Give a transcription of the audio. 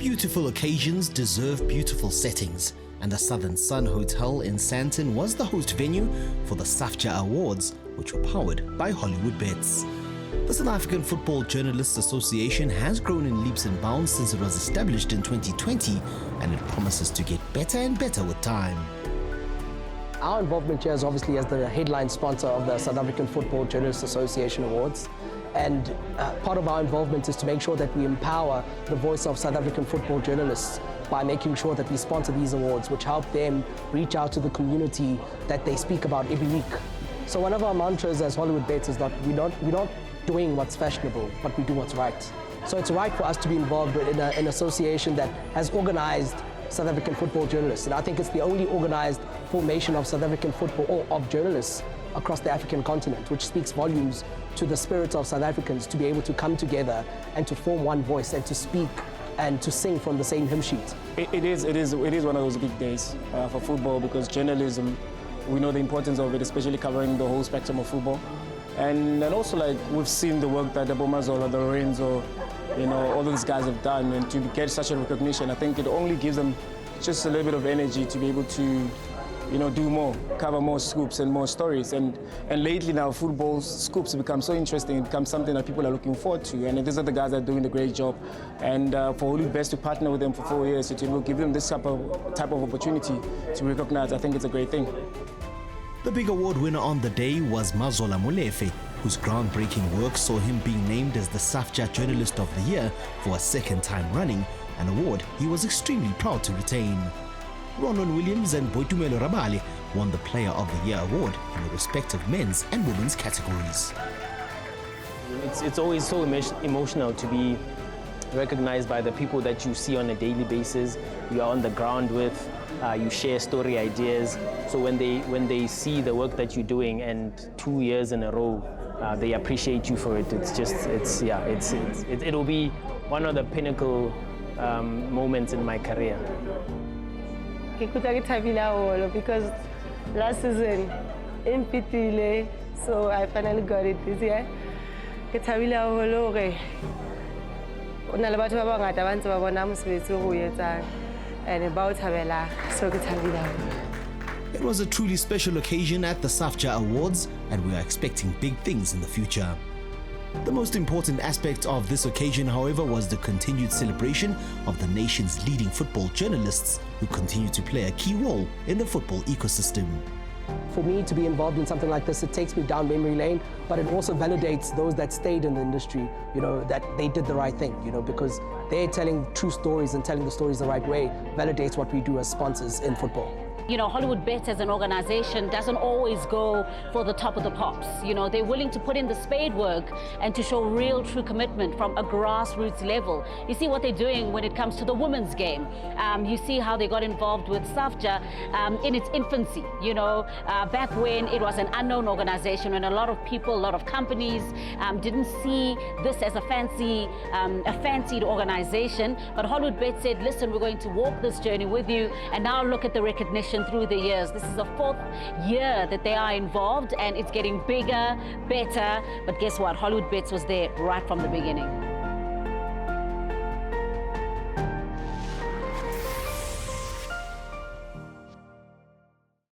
Beautiful occasions deserve beautiful settings, and the Southern Sun Hotel in Sandton was the host venue for the SAFJA Awards, which were powered by Hollywoodbets. The South African Football Journalists Association has grown in leaps and bounds since it was established in 2020, and it promises to get better and better with time. Our involvement here is obviously as the headline sponsor of the South African Football Journalists Association Awards. And part of our involvement is to make sure that we empower the voice of South African football journalists by making sure that we sponsor these awards, which help them reach out to the community that they speak about every week. So one of our mantras as Hollywoodbets is that we're not doing what's fashionable, but we do what's right. So it's right for us to be involved in an association that has organized South African football journalists. And I think it's the only organized formation of South African football or of journalists across the African continent, which speaks volumes to the spirit of South Africans to be able to come together and to form one voice and to speak and to sing from the same hymn sheet. It is one of those big days for football, because journalism, we know the importance of it, especially covering the whole spectrum of football. And also, like, we've seen the work that the Bomazola, the Lorenzo, all these guys have done, and to get such a recognition, I think it only gives them just a little bit of energy to be able to do more, cover more scoops and more stories. And lately now, football scoops have become so interesting. It becomes something that people are looking forward to. And these are the guys that are doing a great job. And for Hollywoodbets to partner with them for 4 years, to give them this type of opportunity to recognize, I think it's a great thing. The big award winner on the day was Mazola Molefe, whose groundbreaking work saw him being named as the SAFJA Journalist of the Year for a second time running, an award he was extremely proud to retain. Ronan Williams and Boitumelo Rabale won the Player of the Year award in the respective men's and women's categories. It's always so emotional to be recognized by the people that you see on a daily basis, you are on the ground with, you share story ideas. So when they see the work that you're doing, and 2 years in a row, they appreciate you for it. It'll be one of the pinnacle moments in my career. Because last season in Pitile, so I finally got it this year. It was a truly special occasion at the SAFJA Awards, and we are expecting big things in the future. The most important aspect of this occasion, however, was the continued celebration of the nation's leading football journalists, who continue to play a key role in the football ecosystem. For me to be involved in something like this, it takes me down memory lane, but it also validates those that stayed in the industry, that they did the right thing, because they're telling true stories, and telling the stories the right way validates what we do as sponsors in football. Hollywoodbets as an organization doesn't always go for the top of the pops. They're willing to put in the spade work and to show real, true commitment from a grassroots level. You see what they're doing when it comes to the women's game. You see how they got involved with SAFJA in its infancy, back when it was an unknown organization, and a lot of people, a lot of companies didn't see this as a fancied organization. But Hollywoodbets said, listen, we're going to walk this journey with you, and now look at the recognition through the years. This is the 4th year that they are involved, and it's getting bigger, better. But guess what? Hollywoodbets was there right from the beginning.